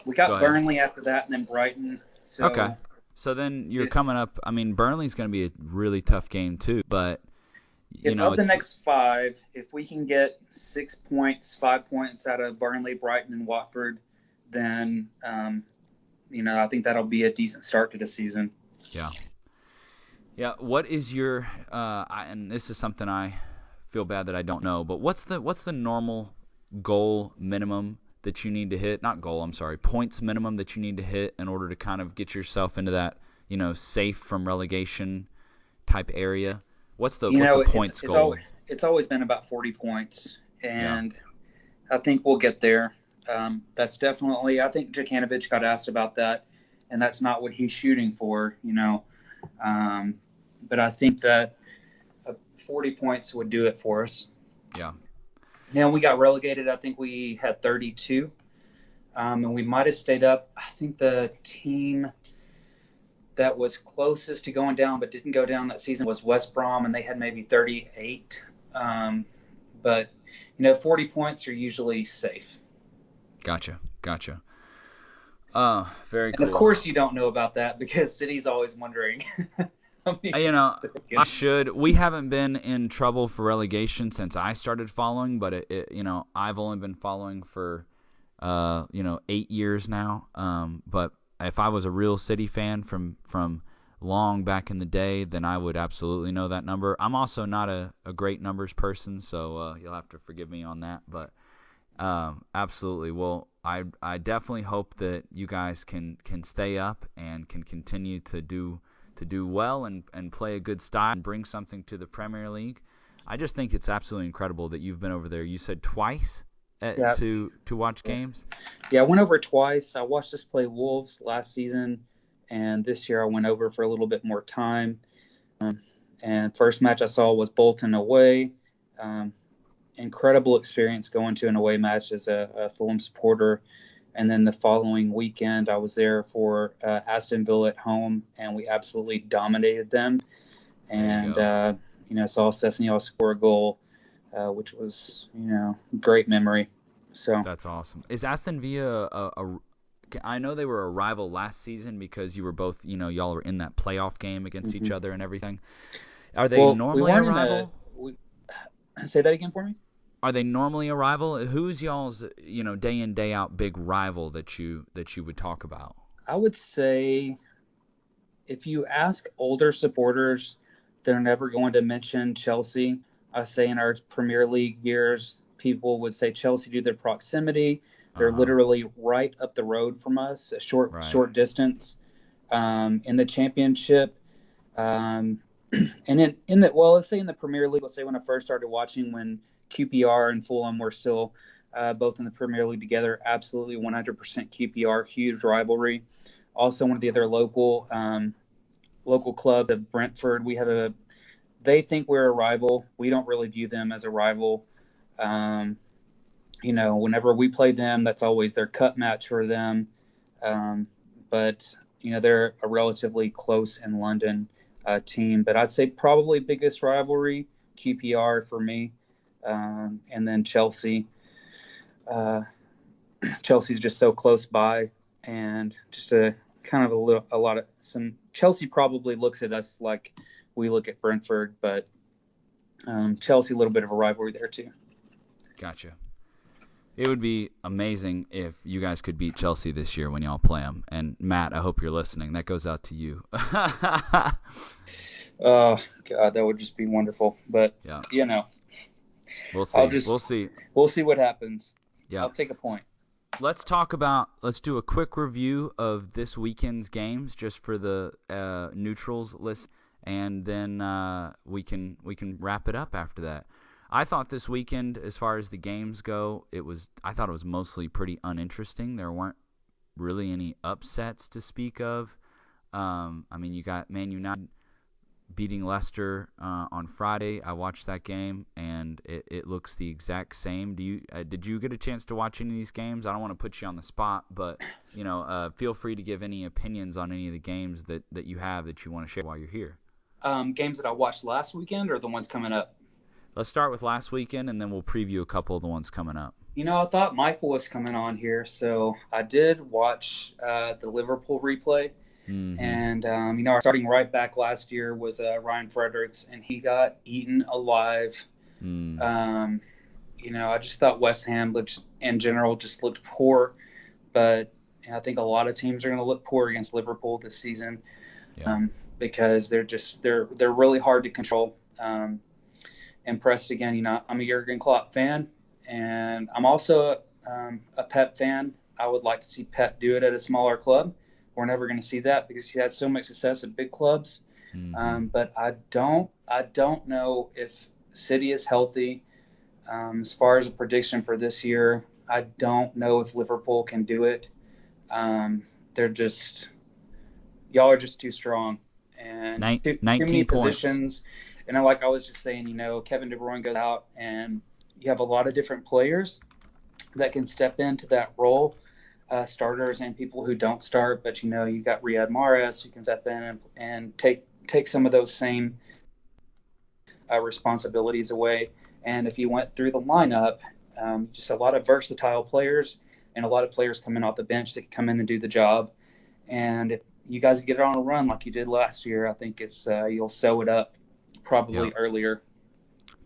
We got Burnley after that, and then Brighton. So. Okay. So then you're coming up. I mean, Burnley's going to be a really tough game too. But of the next 5, if we can get 6 points, 5 points out of Burnley, Brighton, and Watford, then I think that'll be a decent start to the season. Yeah. Yeah. What is your and this is something I feel bad that I don't know, but what's the normal goal minimum that you need to hit? Not goal, I'm sorry. Points minimum that you need to hit in order to kind of get yourself into that, safe from relegation type area? What's the points goal? It's always been about 40 points, and I think we'll get there. That's definitely, I think Djukanovic got asked about that, and that's not what he's shooting for, but I think that 40 points would do it for us. Yeah. We got relegated. I think we had 32, and we might have stayed up. I think the team that was closest to going down but didn't go down that season was West Brom, and they had maybe 38. But 40 points are usually safe. Gotcha. Very cool. And of course you don't know about that because City's always wondering. I should. We haven't been in trouble for relegation since I started following, but I've only been following for 8 years now. But if I was a real City fan from long back in the day, then I would absolutely know that number. I'm also not a great numbers person, so you'll have to forgive me on that. But absolutely. Well, I definitely hope that you guys can stay up and can continue to do well and play a good style and bring something to the Premier League. I just think it's absolutely incredible that you've been over there. You said twice to watch games? Yeah, I went over twice. I watched us play Wolves last season, and this year I went over for a little bit more time. And first match I saw was Bolton away. Incredible experience going to an away match as a Fulham supporter. And then the following weekend, I was there for Aston Villa at home, and we absolutely dominated them. And, saw Sessegnon score a goal, which was, great memory. So that's awesome. Is Aston Villa I know they were a rival last season because you were both, y'all were in that playoff game against each other and everything. Are they normally a rival? Say that again for me? Are they normally a rival? Who's y'all's, day in, day out big rival that you would talk about? I would say if you ask older supporters, they're never going to mention Chelsea. I say in our Premier League years, people would say Chelsea due to their proximity. They're literally right up the road from us, a short distance. In the Championship, And let's say in the Premier League, let's say when I first started watching, when QPR and Fulham were still both in the Premier League together, absolutely 100% QPR, huge rivalry. Also, one of the other local clubs of Brentford, they think we're a rival. We don't really view them as a rival. Whenever we play them, that's always their cup match for them. But they're a relatively close in London team. But I'd say probably biggest rivalry, QPR for me, and then Chelsea. Chelsea's just so close by, and just a kind of a lot of some. Chelsea probably looks at us like we look at Brentford, but Chelsea, a little bit of a rivalry there too. Gotcha. It would be amazing if you guys could beat Chelsea this year when y'all play them. And Matt, I hope you're listening. That goes out to you. Oh God, that would just be wonderful. But yeah. We'll see. We'll see what happens. Yeah. I'll take a point. Let's do a quick review of this weekend's games just for the neutrals list, and then we can wrap it up after that. I thought this weekend, as far as the games go, I thought it was mostly pretty uninteresting. There weren't really any upsets to speak of. You got Man United beating Leicester on Friday. I watched that game, and it looks the exact same. Did you get a chance to watch any of these games? I don't want to put you on the spot, but feel free to give any opinions on any of the games that you have that you want to share while you're here. Games that I watched last weekend or the ones coming up? Let's start with last weekend, and then we'll preview a couple of the ones coming up. I thought Michael was coming on here, so I did watch the Liverpool replay. Mm-hmm. And, our starting right back last year was Ryan Fredericks, and he got eaten alive. I just thought West Ham in general just looked poor, but I think a lot of teams are going to look poor against Liverpool this season. Yeah. Because they're really hard to control. Impressed again, I'm a Jurgen Klopp fan, and I'm also a Pep fan. I would like to see Pep do it at a smaller club. We're never going to see that because he had so much success at big clubs. Mm-hmm. But I don't know if City is healthy. As far as a prediction for this year, I don't know if Liverpool can do it. Y'all are just too strong, and 19 too many points. Positions. And like I was just saying, Kevin De Bruyne goes out, and you have a lot of different players that can step into that role. Starters and people who don't start, but you got Riyad Mahrez who can step in and take some of those same responsibilities away. And if you went through the lineup, just a lot of versatile players and a lot of players coming off the bench that can come in and do the job. And if you guys get it on a run like you did last year, I think it's you'll sew it up probably earlier.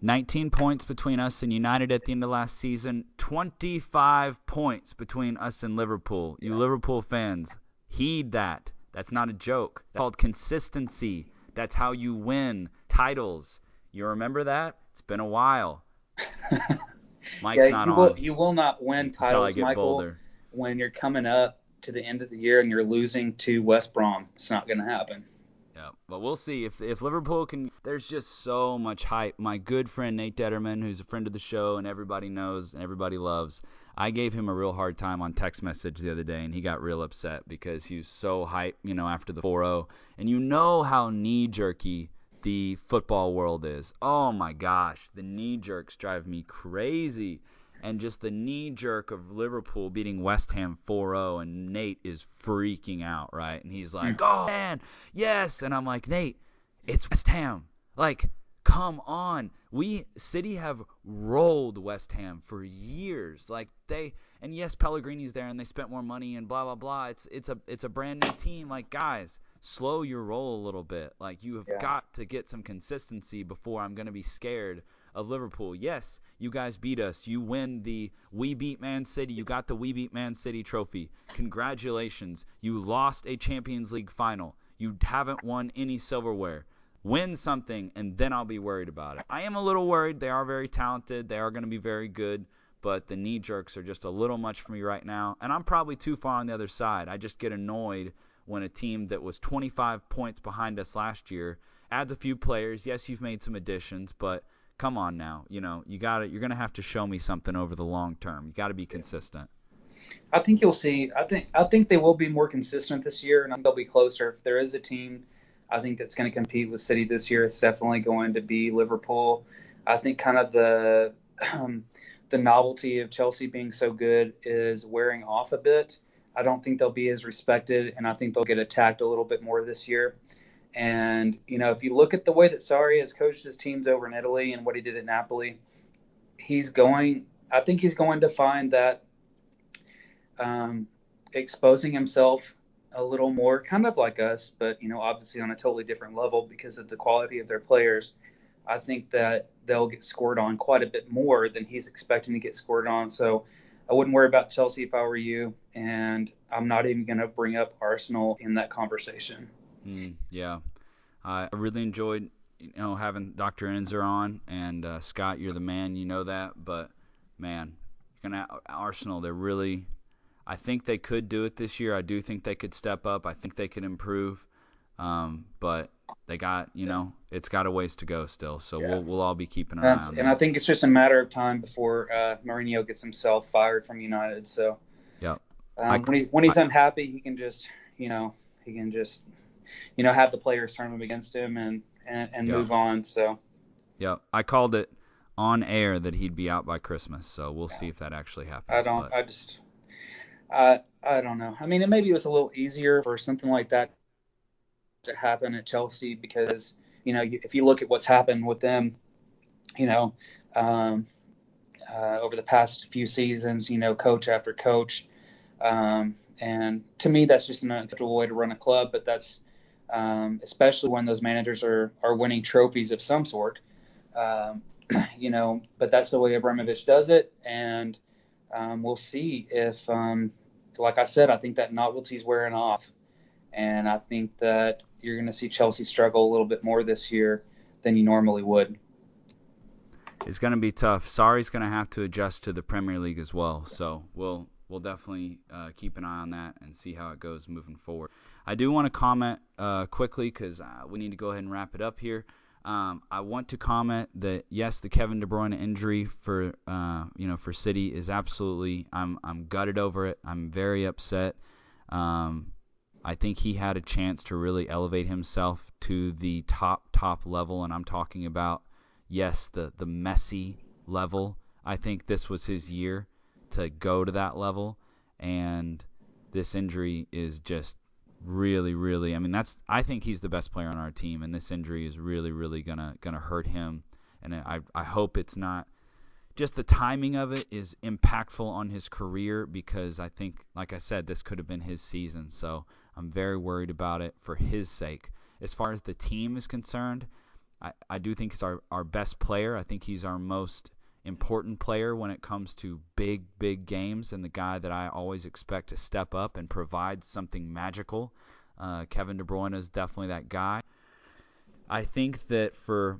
19 points between us and United at the end of last season. 25 points between us and Liverpool. You Liverpool fans, heed that. That's not a joke. That's called consistency. That's how you win titles. You remember that? It's been a while. Mike's not on. You will not win titles, Michael, when you're coming up to the end of the year and you're losing to West Brom. It's not going to happen. Yeah, but we'll see if Liverpool can. There's just so much hype. My good friend Nate Detterman, who's a friend of the show and everybody knows and everybody loves, I gave him a real hard time on text message the other day, and he got real upset because he was so hyped, after the 4-0. And you know how knee-jerky the football world is. Oh, my gosh. The knee-jerks drive me crazy. And just the knee-jerk of Liverpool beating West Ham 4-0, and Nate is freaking out, right? And he's like, oh, man, yes. And I'm like, Nate, it's West Ham. Like, come on. City have rolled West Ham for years. Like, and yes, Pellegrini's there, and they spent more money and blah, blah, blah. It's a brand-new team. Like, guys, slow your roll a little bit. Like, you have got to get some consistency before I'm going to be scared of Liverpool. Yes, you guys beat us. You win the We Beat Man City. You got the We Beat Man City trophy. Congratulations. You lost a Champions League final. You haven't won any silverware. Win something, and then I'll be worried about it. I am a little worried. They are very talented. They are going to be very good, but the knee jerks are just a little much for me right now, and I'm probably too far on the other side. I just get annoyed when a team that was 25 points behind us last year adds a few players. Yes, you've made some additions, but come on now. You're going to have to show me something over the long term. You got to be consistent. I think you'll see. I think they will be more consistent this year, and I think they'll be closer. If there is a team, I think that's going to compete with City this year, it's definitely going to be Liverpool. I think kind of um, the novelty of Chelsea being so good is wearing off a bit. I don't think they'll be as respected, and I think they'll get attacked a little bit more this year. And if you look at the way that Sarri has coached his teams over in Italy and what he did at Napoli, he's going. I think he's going to find that um, exposing himself a little more, kind of like us, but obviously on a totally different level because of the quality of their players. I think that they'll get scored on quite a bit more than he's expecting to get scored on. So I wouldn't worry about Chelsea if I were you, and I'm not even going to bring up Arsenal in that conversation. Yeah, I really enjoyed having Dr. Enzer on, and Scott, you're the man, you know that. But man, Arsenal, they're really. I think they could do it this year. I do think they could step up. I think they could improve. But they got, it's got a ways to go still. So Yeah. we'll all be keeping an eye on And them. I think it's just a matter of time before Mourinho gets himself fired from United. So Yep. when he's unhappy, he can just, have the players turn him against him and Yep. move on. So Yep. I called it on air that he'd be out by Christmas. So we'll see if that actually happens. I don't know. I mean, maybe it was a little easier for something like that to happen at Chelsea because, if you look at what's happened with them, you know, um, over the past few seasons, coach after coach. And to me, that's just an unacceptable way to run a club. But that's especially when those managers are winning trophies of some sort. Um, but that's the way Abramovich does it. And we'll see if, like I said, I think that novelty's wearing off. And I think that you're going to see Chelsea struggle a little bit more this year than you normally would. It's going to be tough. Sarri's going to have to adjust to the Premier League as well. So we'll definitely keep an eye on that and see how it goes moving forward. I do want to comment quickly because we need to go ahead and wrap it up here. I want to comment that yes, the Kevin De Bruyne injury for for City is absolutely. I'm gutted over it. I'm very upset. I think he had a chance to really elevate himself to the top level, and I'm talking about yes, the Messi level. I think this was his year to go to that level, and this injury is just really, really. I mean, I think he's the best player on our team, and this injury is really, really gonna hurt him. And I hope it's not. Just the timing of it is impactful on his career because I think, like I said, this could have been his season. So I'm very worried about it for his sake. As far as the team is concerned, I do think he's our best player. I think he's our most important player when it comes to big games and the guy that I always expect to step up and provide something magical. Kevin De Bruyne is definitely that guy. I think that for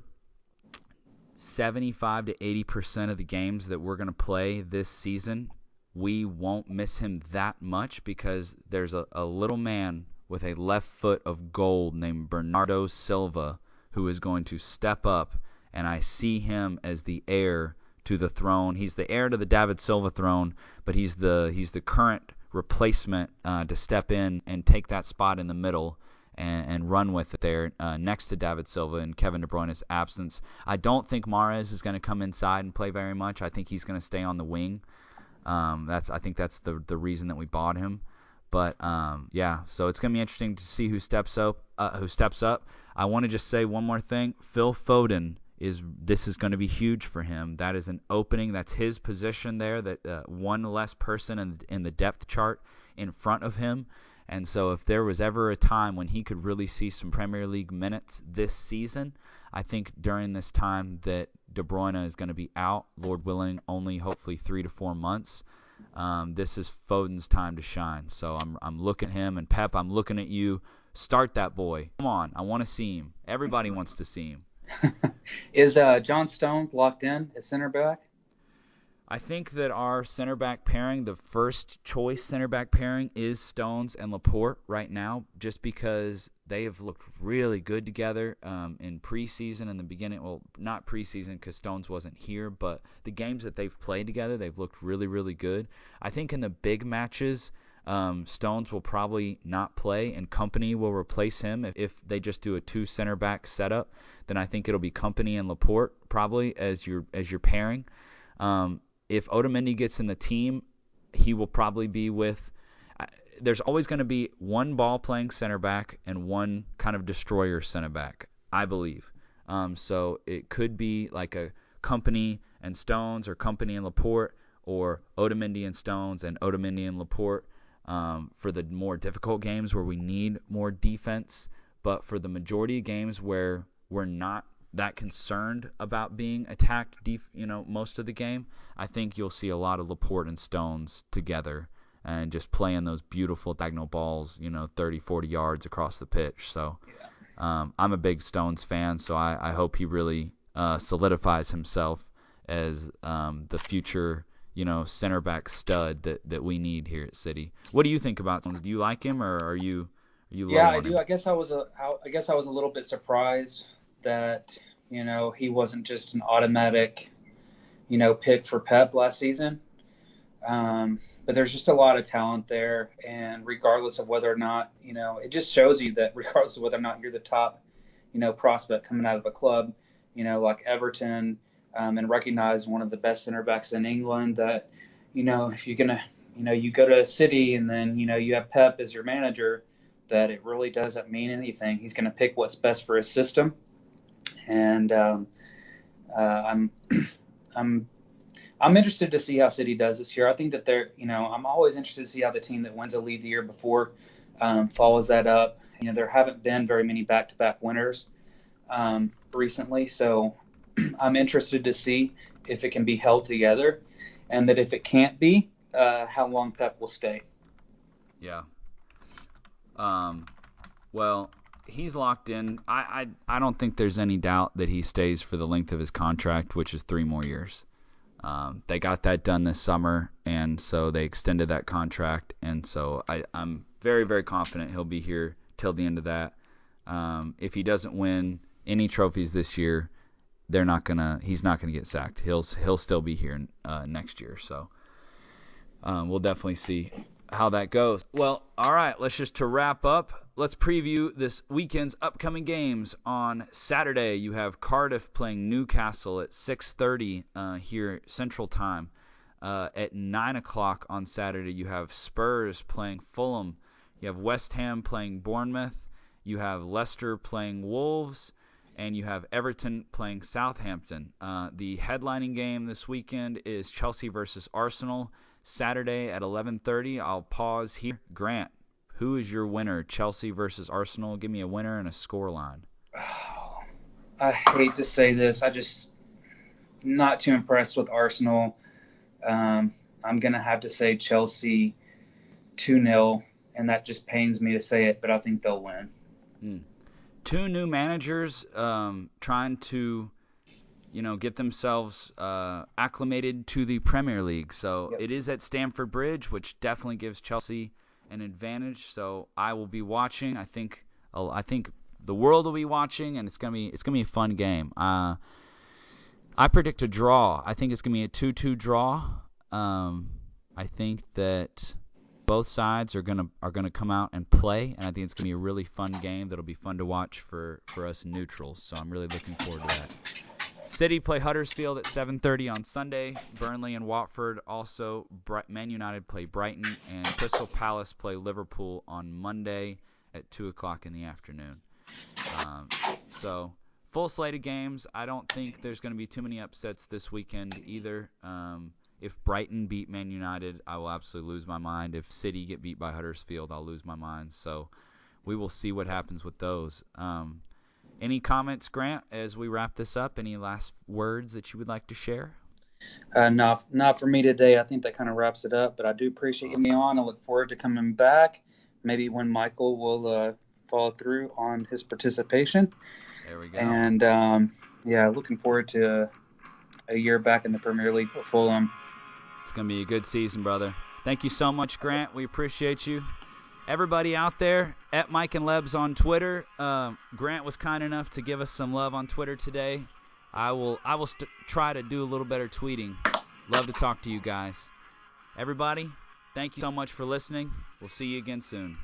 75 to 80% of the games that we're going to play this season, we won't miss him that much because there's a little man with a left foot of gold named Bernardo Silva who is going to step up, and I see him as the heir to the throne. He's the heir to the David Silva throne, but he's the current replacement to step in and take that spot in the middle and run with it there next to David Silva in Kevin De Bruyne's absence. I don't think Mahrez is going to come inside and play very much. I think he's going to stay on the wing. I think that's the reason that we bought him. But yeah, so it's going to be interesting to see who steps up. I want to just say one more thing. Phil Foden this is going to be huge for him. That is an opening. That's his position there. That one less person in the depth chart in front of him. And so if there was ever a time when he could really see some Premier League minutes this season, I think during this time that De Bruyne is going to be out, Lord willing, only hopefully 3 to 4 months. This is Foden's time to shine. So I'm looking at him, and Pep, I'm looking at you. Start that boy. Come on, I want to see him. Everybody wants to see him. Is John Stones locked in at center back? I think that our center back pairing, the first choice center back pairing, is Stones and Laporte right now, just because they have looked really good together in preseason in the beginning. Well, not preseason because Stones wasn't here, but the games that they've played together, they've looked really, really good. I think in the big matches, Stones will probably not play, and Company will replace him. If they just do a two center back setup, then I think it'll be Company and Laporte probably as your pairing. If Otamendi gets in the team, he will probably be with there's always going to be one ball-playing center back and one kind of destroyer center back, I believe. So it could be like a Company and Stones, or Company and Laporte, or Otamendi and Stones and Otamendi and Laporte for the more difficult games where we need more defense. But for the majority of games where we're not that concerned about being attacked most of the game, I think you'll see a lot of Laporte and Stones together and just playing those beautiful diagonal balls, 30, 40 yards across the pitch. So I'm a big Stones fan, so I hope he really solidifies himself as the future, center back stud that we need here at City. What do you think about Stones? Do you like him, or are you low Yeah, I on do. him? I guess I was a little bit surprised that he wasn't just an automatic pick for Pep last season. But there's just a lot of talent there, and regardless of whether or not it just shows you that regardless of whether or not you're the top prospect coming out of a club like Everton, and recognize one of the best center backs in England, that if you're gonna you go to a City and then you have Pep as your manager, that it really doesn't mean anything. He's going to pick what's best for his system, and I'm I'm interested to see how City does this year. I think that I'm always interested to see how the team that wins a league the year before follows that up. There haven't been very many back-to-back winners recently, so I'm interested to see if it can be held together, and that if it can't be, how long Pep will stay. Yeah. Well, he's locked in. I don't think there's any doubt that he stays for the length of his contract, which is 3 more years. They got that done this summer, and so they extended that contract, and so I'm very, very confident he'll be here till the end of that. If he doesn't win any trophies this year, he's not gonna get sacked. He'll still be here next year. So we'll definitely see how that goes. Well, all right, to wrap up, let's preview this weekend's upcoming games. On Saturday, you have Cardiff playing Newcastle at 6:30 here Central Time. At 9 o'clock on Saturday, you have Spurs playing Fulham. You have West Ham playing Bournemouth. You have Leicester playing Wolves. And you have Everton playing Southampton. The headlining game this weekend is Chelsea versus Arsenal. Saturday at 11:30. I'll pause here. Grant, who is your winner? Chelsea versus Arsenal. Give me a winner and a scoreline. Oh, I hate to say this. I just not too impressed with Arsenal. I'm going to have to say Chelsea 2-0, and that just pains me to say it, but I think they'll win. 2 new managers trying to get themselves acclimated to the Premier League. So It is at Stamford Bridge, which definitely gives Chelsea an advantage. So I will be watching. I think the world will be watching, and it's gonna be a fun game. I predict a draw. I think it's gonna be a 2-2 draw. I think that both sides are gonna come out and play, and I think it's gonna be a really fun game that'll be fun to watch for us neutrals. So I'm really looking forward to that. City play Huddersfield at 7:30 on Sunday. Burnley and Watford also. Man United play Brighton, and Crystal Palace play Liverpool on Monday at 2 o'clock in the afternoon. So full slate of games. I don't think there's going to be too many upsets this weekend either. If Brighton beat Man United, I will absolutely lose my mind. If City get beat by Huddersfield, I'll lose my mind. So we will see what happens with those. Any comments, Grant, as we wrap this up? Any last words that you would like to share? Not for me today. I think that kind of wraps it up, but I do appreciate you being on. I look forward to coming back. Maybe when Michael will follow through on his participation. There we go. And, looking forward to a year back in the Premier League for Fulham. It's going to be a good season, brother. Thank you so much, Grant. We appreciate you. Everybody out there, at Mike and Lebs on Twitter. Grant was kind enough to give us some love on Twitter today. I will try to do a little better tweeting. Love to talk to you guys. Everybody, thank you so much for listening. We'll see you again soon.